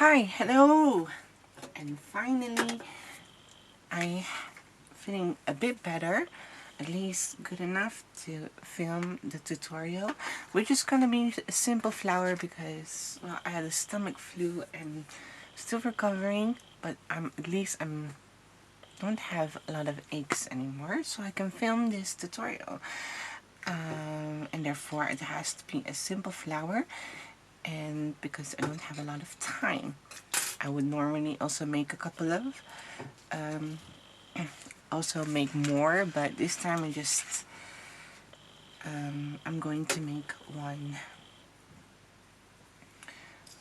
Hi, hello, and finally I'm feeling a bit better, at least good enough to film the tutorial, which is gonna be a simple flower because, well, I had a stomach flu and still recovering, but at least I'm don't have a lot of aches anymore, so I can film this tutorial. And therefore it has to be a simple flower, and because I don't have a lot of time, I would normally also make a couple of also make more, but this time I just I'm going to make one.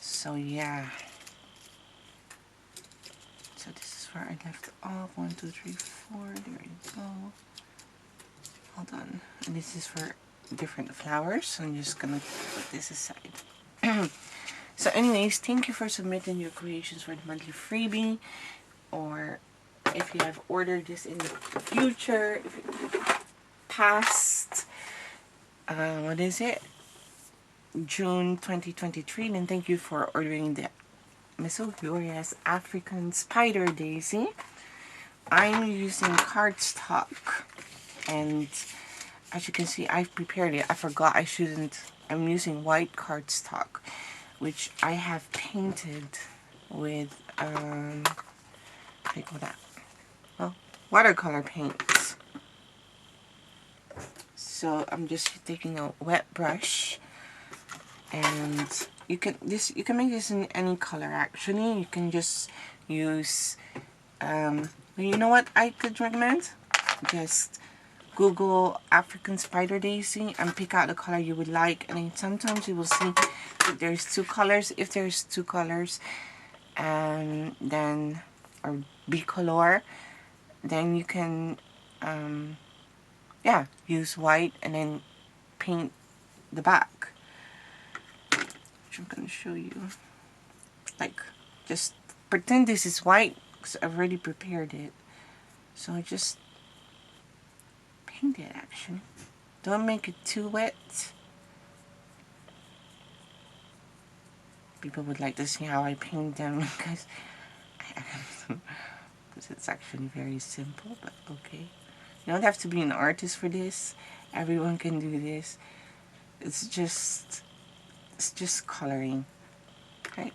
So yeah, so this is where I left off. 1 2 3 4, there you go. Hold on, and this is for different flowers, so I'm just gonna put this aside. So anyways, thank you for submitting your creations for the monthly freebie, or if you have ordered this in the future, if you past what is it, June 2023, then thank you for ordering the Mesogloria's African Spider Daisy. I'm using cardstock, and as you can see, I've prepared it. I forgot I shouldn't. I'm using white cardstock, which I have painted with what do you call that? Well, watercolor paints. So I'm just taking a wet brush, and you can make this in any color. Actually, you can just use you know what I could recommend? Just Google African Spider Daisy and pick out the color you would like, and then sometimes you will see that there's two colors. If there's two colors, and then or bicolor, then you can yeah, use white and then paint the back, which I'm going to show you. Like, just pretend this is white because I've already prepared it. So I just paint it actually. Don't make it too wet. People would like to see how I paint them because it's actually very simple, but okay. You don't have to be an artist for this. Everyone can do this. It's just coloring, right?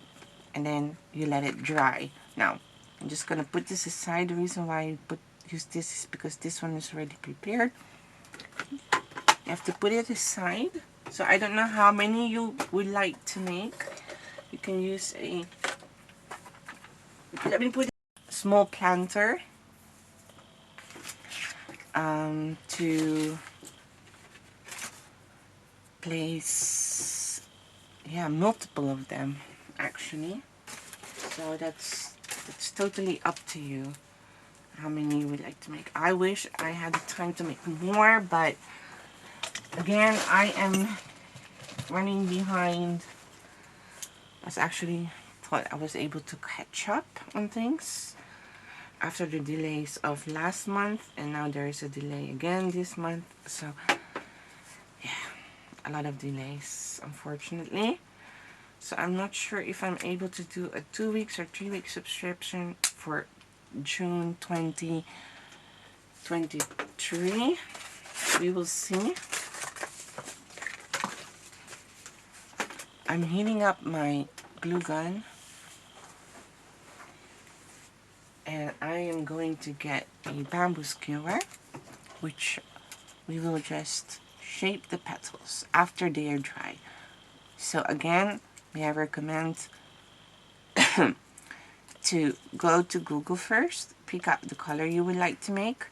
And then you let it dry. Now, I'm just gonna put this aside. The reason why I use this is because this one is already prepared. You have to put it aside. So I don't know how many you would like to make. You can use a, let me put a small planter to place, yeah, multiple of them actually. So that's totally up to you how many you would like to make. I wish I had the time to make more, but again, I am running behind. I was actually thought I was able to catch up on things after the delays of last month, and now there is a delay again this month. So yeah, a lot of delays, unfortunately. So I'm not sure if I'm able to do a 2 weeks or 3 week subscription for June 2023. We will see. I'm heating up my glue gun, and I am going to get a bamboo skewer, which we will just shape the petals after they are dry. So again, may I recommend to go to Google first, pick out the color you would like to make,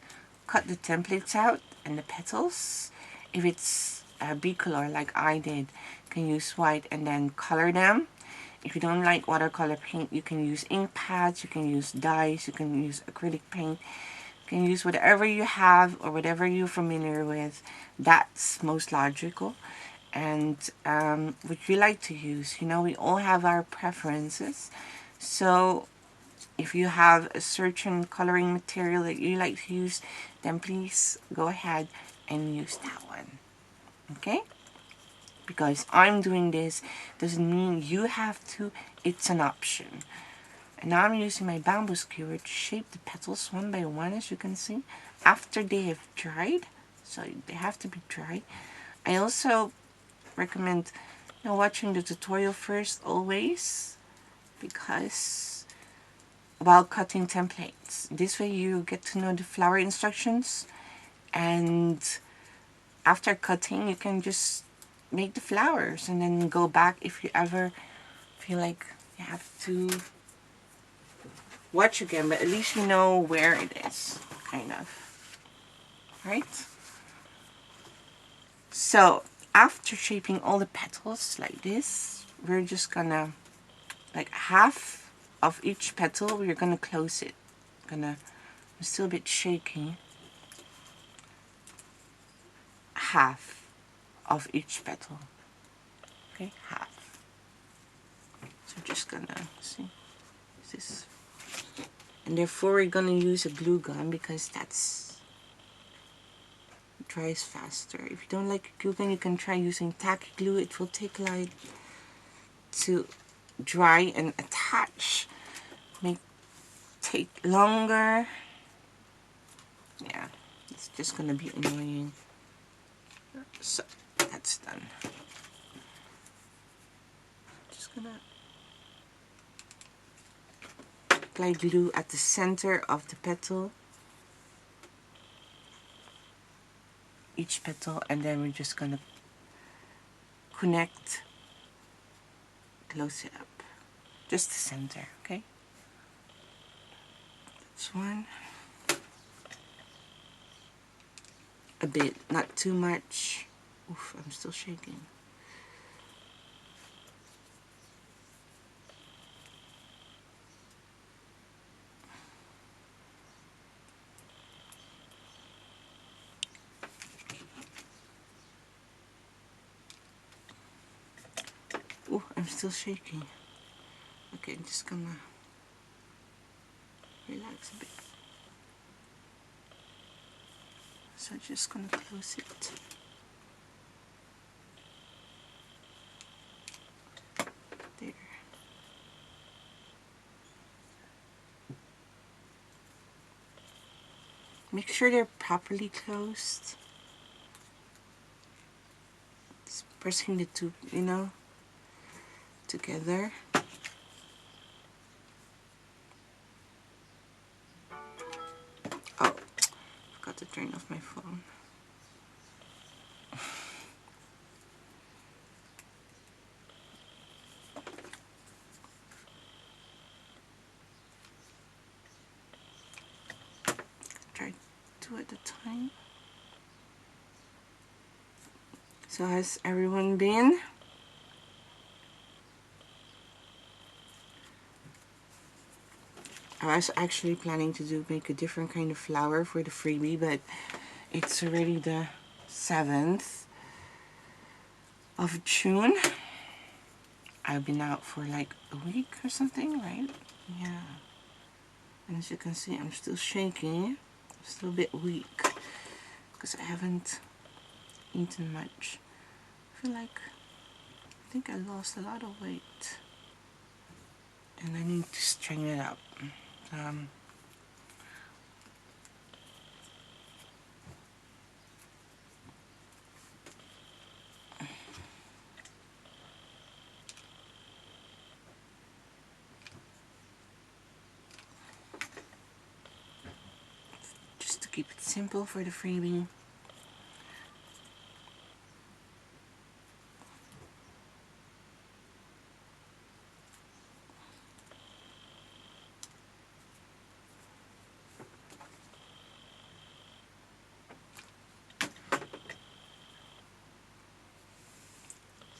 cut the templates out and the petals. If it's a bicolor like I did, you can use white and then color them. If you don't like watercolor paint, you can use ink pads, you can use dyes, you can use acrylic paint. You can use whatever you have or whatever you're familiar with. That's most logical. And what you like to use. You know, we all have our preferences. So if you have a certain coloring material that you like to use, then please go ahead and use that one. Okay? Because I'm doing this doesn't mean you have to it's an option. And now I'm using my bamboo skewer to shape the petals one by one, as you can see, after they have dried. So they have to be dry. I also recommend watching the tutorial first always, because while cutting templates, this way you get to know the flower instructions, and after cutting you can just make the flowers and then go back if you ever feel like you have to watch again, but at least you know where it is, kind of, right? So after shaping all the petals like this, we're just gonna, like half of each petal, we're gonna close it. I'm still a bit shaky. Half of each petal. Okay, half. So just gonna see this. And therefore we're gonna use a glue gun because that's dries faster. If you don't like a glue gun, you can try using tacky glue. It will take like to dry and attach. May take longer. Yeah, it's just gonna be annoying. So that's done. Just gonna apply glue at the center of the petal, each petal, and then we're just gonna connect, close it up, just the center. Okay, that's one. A bit, not too much. Oof, I'm still shaking. Ooh, I'm still shaking. Okay, I'm just gonna relax a bit. So I'm just gonna close it. There. Make sure they're properly closed. Just pressing the two, together. Oh, forgot to turn off my phone. Try two at a time. So has everyone been? I was actually planning to make a different kind of flower for the freebie, but it's already the 7th of June. I've been out for like a week or something, right? Yeah. And as you can see, I'm still shaking. I'm still a bit weak because I haven't eaten much. I think I lost a lot of weight. And I need to straighten it up. Just to keep it simple for the freebie.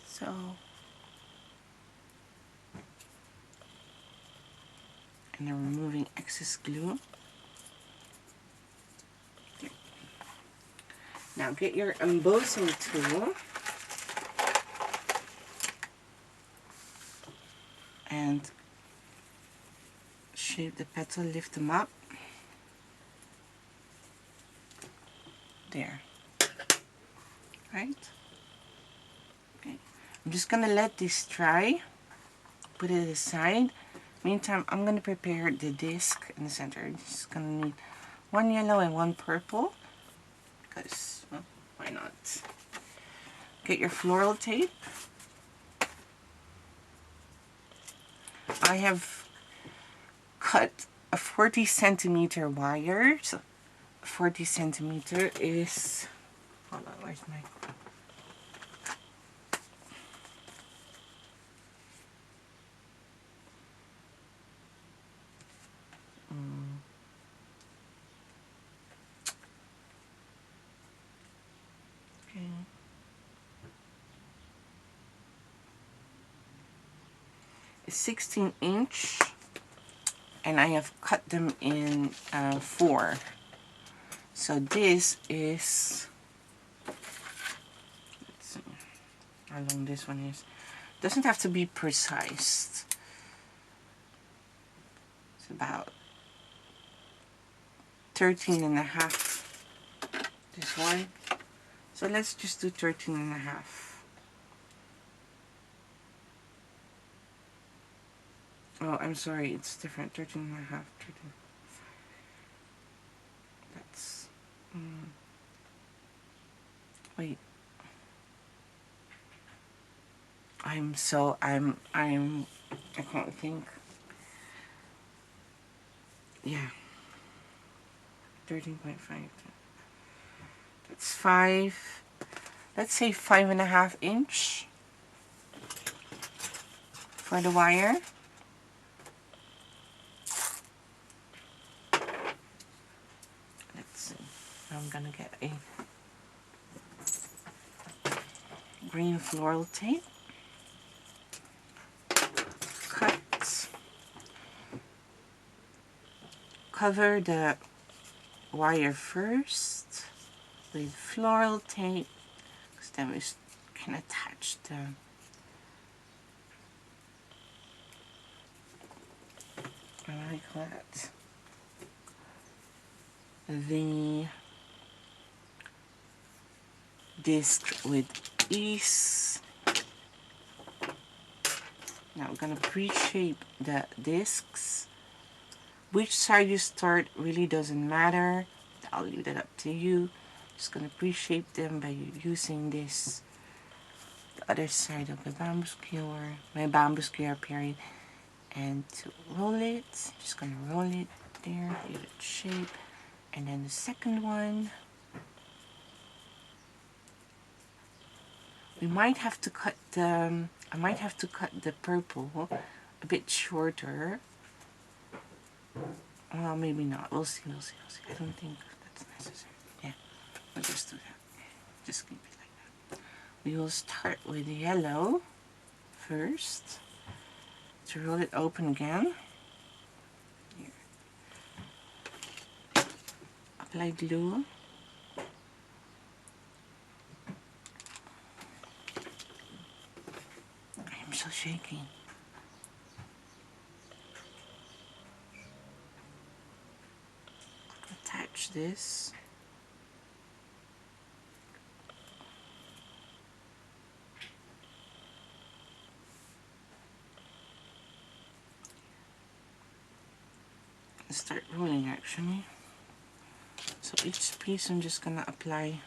So and I'm removing excess glue. There. Now get your embossing tool and shape the petal, lift them up. There. Right? Okay. I'm just gonna let this dry. put it aside. Meantime, I'm going to prepare the disc in the center. Just going to need one yellow and one purple, because, well, why not? Get your floral tape. I have cut a 40 centimeter wire. So 40 centimeter is, hold on, where's my, okay. It's 16-inch, and I have cut them in 4. So this is, let's see how long this one is. Doesn't have to be precise. It's about 13.5, this one. So let's just do 13.5. Oh, I'm sorry, it's different. 13.5, 13. That's, wait. I can't think. Yeah. 13.5. That's 5. Let's say 5.5 inch for the wire. Let's see. I'm gonna get a green floral tape. Cut. Cover the wire first with floral tape, because then we can attach the the disc with ease. Now we're gonna pre-shape the discs. Which side you start really doesn't matter. I'll leave that up to you. Just gonna pre-shape them by using this, the other side of the bamboo skewer, my bamboo skewer period, and to roll it, just gonna roll it there, give it shape, and then the second one, we might have to cut the, I might have to cut the purple a bit shorter. Well, maybe not. We'll see, we'll see, we'll see. I don't think that's necessary. Yeah, we'll just do that. Just keep it like that. We will start with yellow first. To roll it open again. Here. Apply glue. I'm so shaky. Attach this. Start rolling actually. So each piece I'm just gonna apply.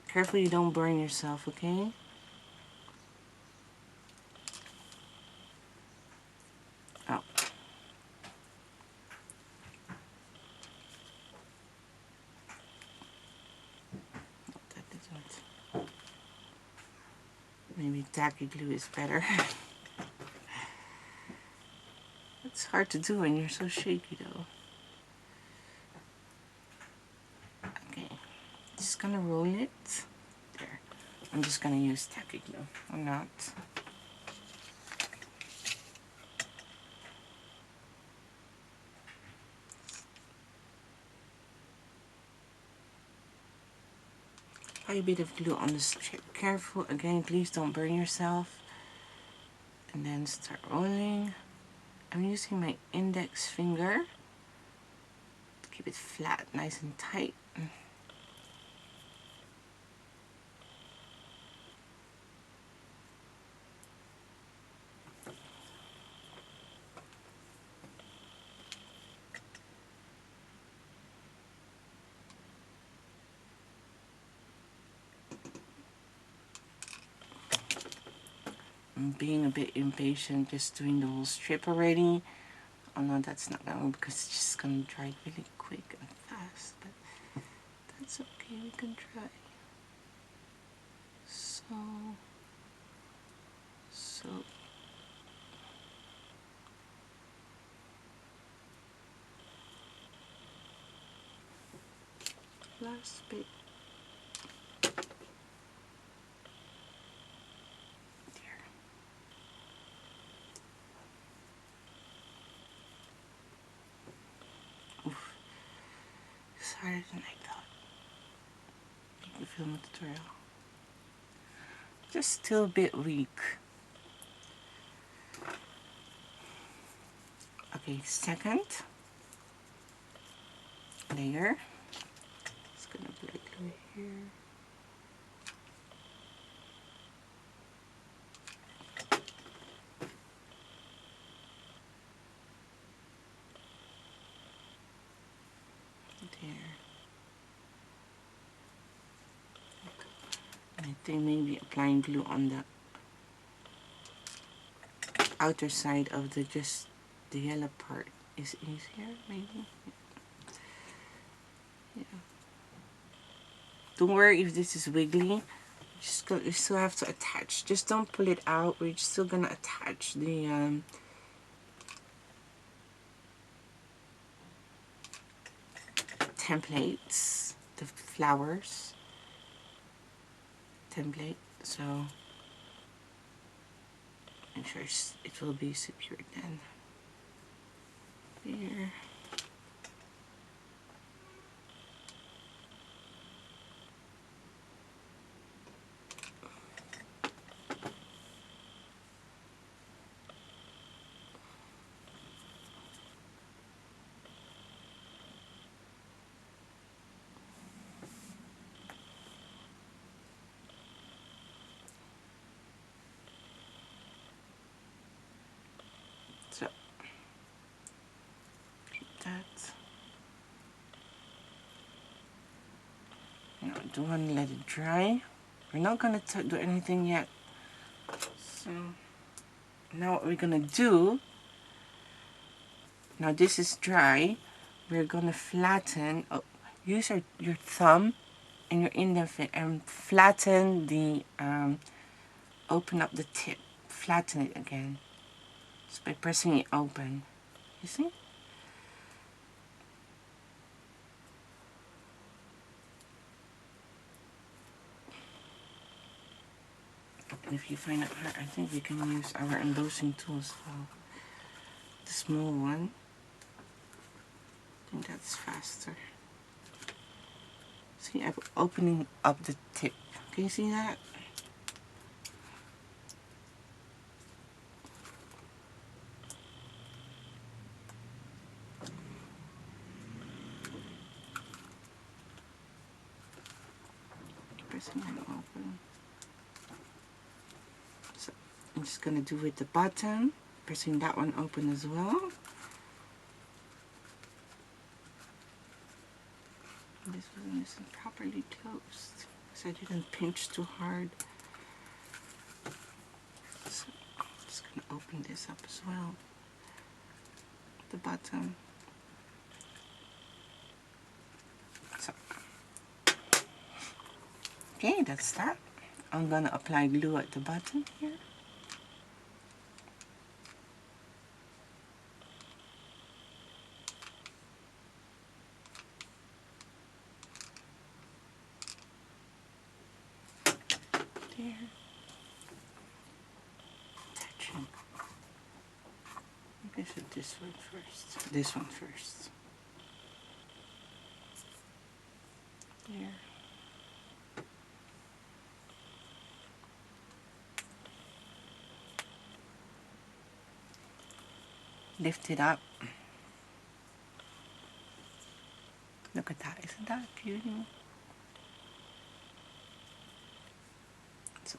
Carefully you don't burn yourself, okay? Oh. That didn't. Maybe tacky glue is better. It's hard to do when you're so shaky though. Okay, just gonna roll it. There. I'm just gonna use tacky glue. I'm not. Apply a bit of glue on the strip. Careful, again, please don't burn yourself. And then start rolling. I'm using my index finger to keep it flat, nice and tight. I'm being a bit impatient just doing the whole strip already. Oh no, that's not gonna work because it's just gonna dry really quick and fast, but that's okay, we can try. So last bit. There. Oof. It's harder than I thought. Make the film tutorial. Just still a bit weak. Okay, second layer. It's gonna apply glue here. There. And I think maybe applying glue on the outer side of just the yellow part is easier, maybe. Yeah. Don't worry if this is wiggly. You still have to attach. Just don't pull it out. We're still gonna attach the templates, the flowers template. So make sure it will be secured then. Here. So that. You know, don't want to let it dry. We're not gonna do anything yet. So now what we're gonna do, now this is dry, we're gonna flatten, use your thumb and your index and flatten the, open up the tip, flatten it again, just by pressing it open, you see? And if you find it hard, I think we can use our embossing tool as well. The small one. I think that's faster. See, I'm opening up the tip. Can you see that? Pressing it open. So I'm just gonna do with the bottom, pressing that one open as well. This one isn't properly closed because I didn't pinch too hard. So I'm just gonna open this up as well. The bottom. So okay, that's that. I'm gonna apply glue at the bottom here. There. Attaching. Maybe I should this one first. This one first. There. Lift it up. Look at that, isn't that beautiful? So,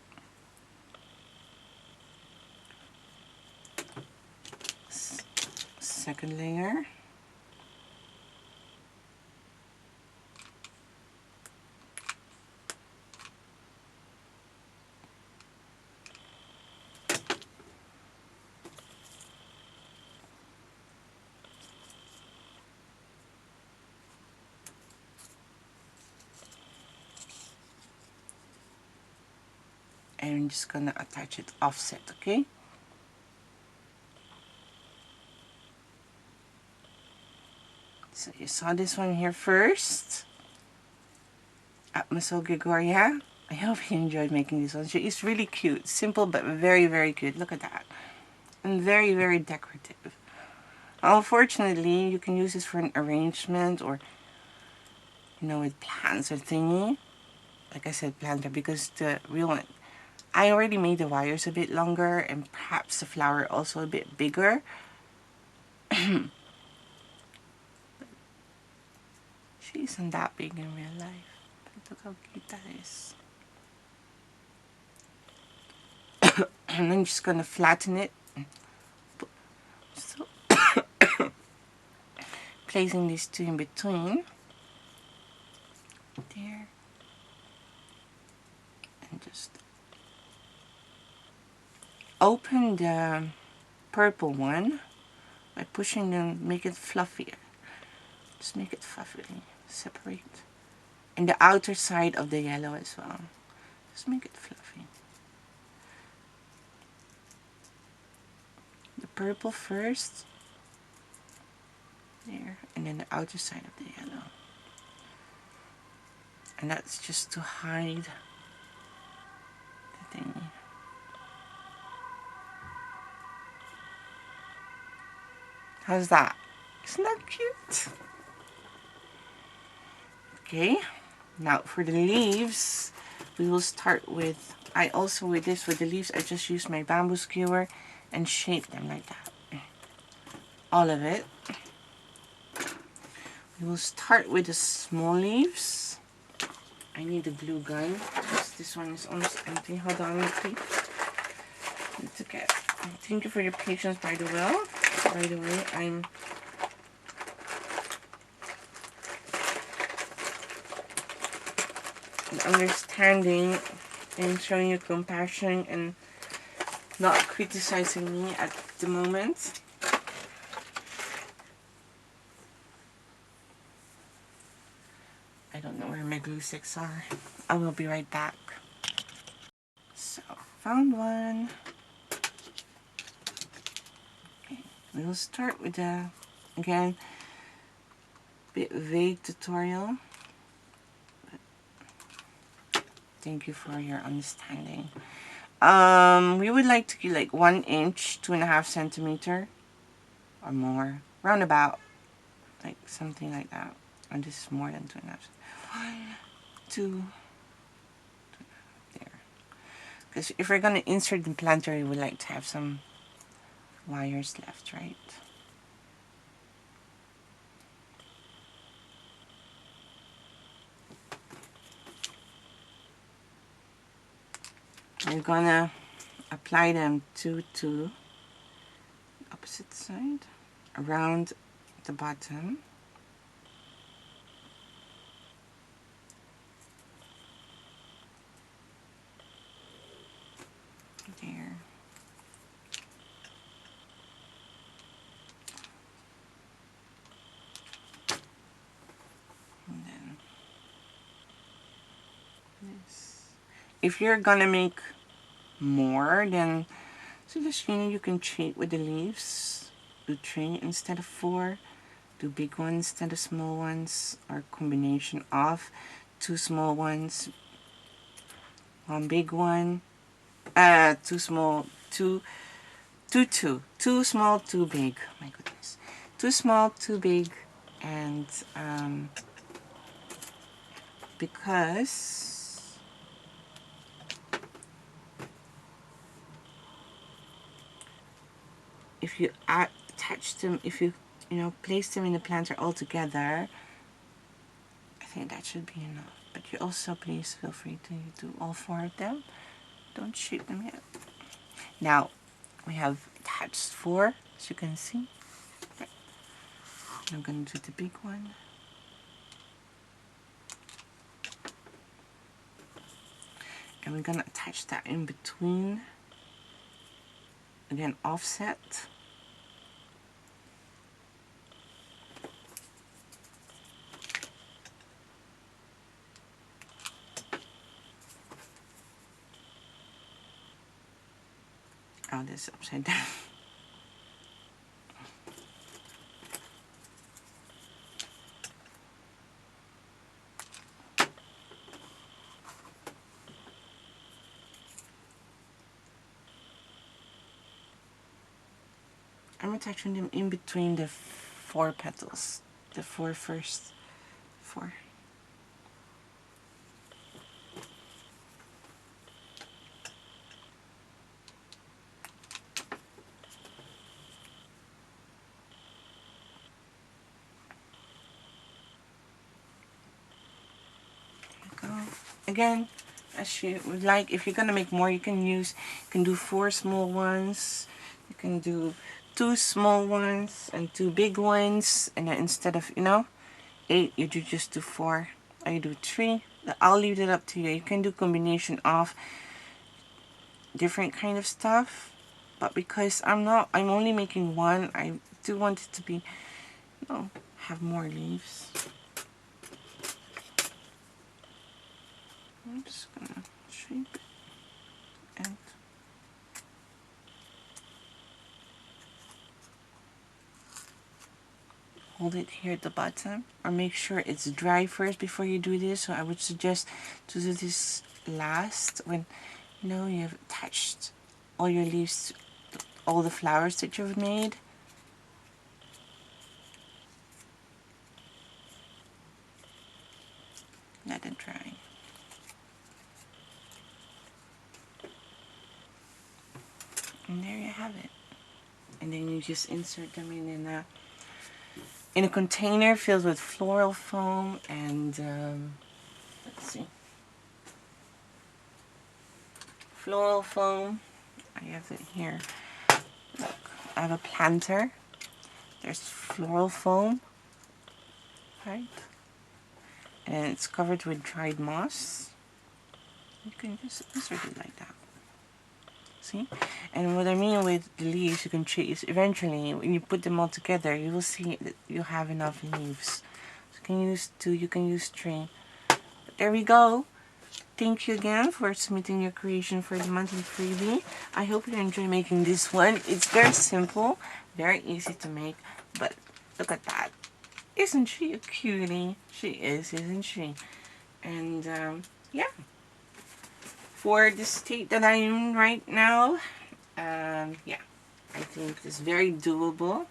second layer. and I'm just gonna attach it offset, okay? So you saw this one here first at Maso Gregoria. I hope you enjoyed making this one. It's really cute, simple but very, very cute. Look at that. And very, very decorative. Unfortunately, you can use this for an arrangement or, you know, with plants or thingy. Like I said, planter, because the real one, I already made the wires a bit longer and perhaps the flower also a bit bigger. She isn't that big in real life. But look how cute that is. And I'm just gonna flatten it. So placing these two in between. There. And just open the purple one by pushing them, make it fluffier. Just make it fluffy, separate. And the outer side of the yellow as well. Just make it fluffy. The purple first. There. And then the outer side of the yellow. And that's just to hide the thingy. How's that? Isn't that cute? Okay, now for the leaves, we will start with, with the leaves, I just use my bamboo skewer and shape them like that. All of it. We will start with the small leaves. I need a glue gun. This one is almost empty. Hold on, please. It's okay. Thank you for your patience, by the way. I'm understanding and showing you compassion and not criticizing me at the moment. I don't know where my glue sticks are. I will be right back. So, found one. Okay, we'll start with the, again, bit vague tutorial. Thank you for your understanding. We would like to get like 1 inch, 2.5 centimeter or more, roundabout, like something like that. And this is more than 2.5. 1, 2, there. Because if we're gonna insert the planter, we would like to have some wires left, right? We're gonna apply them to opposite side around the bottom. There. And then this. If you're gonna make more, then so just, you know, you can cheat with the leaves. Do 3 instead of 4. Do big ones instead of small ones, or combination of 2 small ones, 1 big one, 2 small, 2 small, 2 big. My goodness, 2 small, 2 big, and because if you attach them, if you place them in the planter all together, I think that should be enough. But you also please feel free to do all 4 of them. Don't shape them yet. Now we have attached 4, as you can see. I'm going to do the big one. And we're going to attach that in between. Again, offset. this upside down. I'm attaching them in between the 4 petals, the first 4. There you go. Again, as you would like, if you're gonna make more, you can do 4 small ones. You can do 2 small ones and 2 big ones, and then instead of 8, you just do 4, or you do 3. I'll leave it up to you. You can do combination of different kind of stuff, but because I'm only making one, I do want it to be, have more leaves. I'm just gonna shape and hold it here at the bottom, or make sure it's dry first before you do this. So I would suggest to do this last when you have attached all your leaves to all the flowers that you've made. Let it dry. And there you have it. And then you just insert them in a container filled with floral foam and let's see, floral foam. I have it here. Look, I have a planter. There's floral foam, right? And it's covered with dried moss. You can just insert it like that. See? And what I mean with the leaves, you can choose eventually when you put them all together, you will see that you have enough leaves. So you can use 2, you can use 3. But there we go. Thank you again for submitting your creation for the monthly freebie. I hope you enjoy making this one. It's very simple, very easy to make, but look at that. Isn't she a cutie? She is, isn't she? And yeah, for the state that I'm in right now, yeah, I think it's very doable.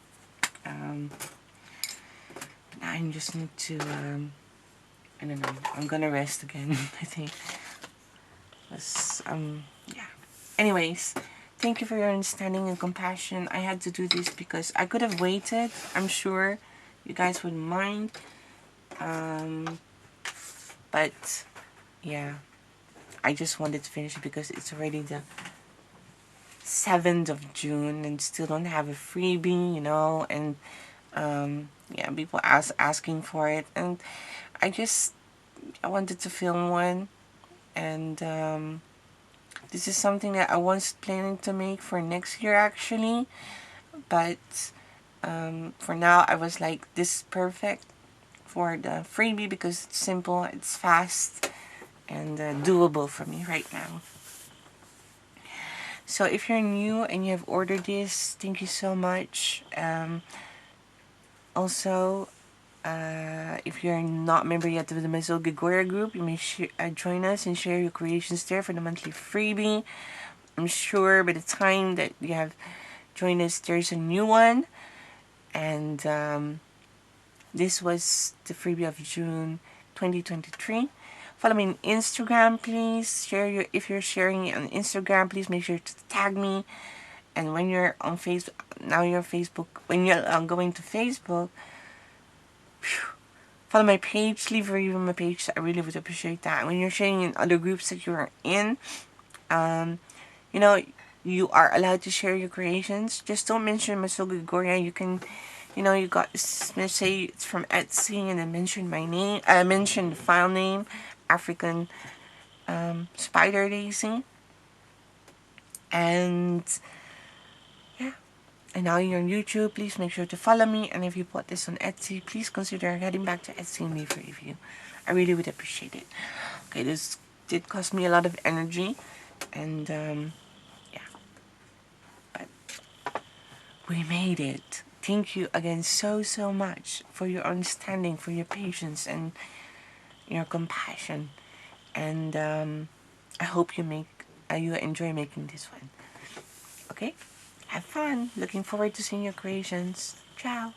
I just need to, I don't know, I'm gonna rest again, I think. Yeah. Anyways, thank you for your understanding and compassion. I had to do this because I could have waited. I'm sure you guys wouldn't mind. But yeah, I just wanted to finish it because it's already the 7th of June and still don't have a freebie, and yeah, people asking for it, and I wanted to film one, and this is something that I was planning to make for next year actually, but for now I was like, this is perfect for the freebie because it's simple, it's fast, and doable for me right now. So if you're new and you have ordered this, thank you so much. Also, if you're not a member yet of the Maisel Gregoria group, you may join us and share your creations there for the monthly freebie. I'm sure by the time that you have joined us, there's a new one. And this was the freebie of June 2023. Follow me on Instagram, please. If you're sharing it on Instagram, please make sure to tag me. And when you're on Facebook, when you're going to Facebook, follow my page, leave a review on my page. I really would appreciate that. When you're sharing in other groups that you're in, you are allowed to share your creations. Just don't mention Maisel Gregoria. You can, you got, say it's from Etsy, and then mention my name. Mention the file name, African Spider Daisy. And yeah. And now you're on YouTube, please make sure to follow me. And if you bought this on Etsy, please consider heading back to Etsy and leave a review. I really would appreciate it. Okay, this did cost me a lot of energy. And yeah. We made it. Thank you again so much for your understanding, for your patience, and your compassion. And I hope you enjoy making this one. Okay? Have fun. Looking forward to seeing your creations. Ciao.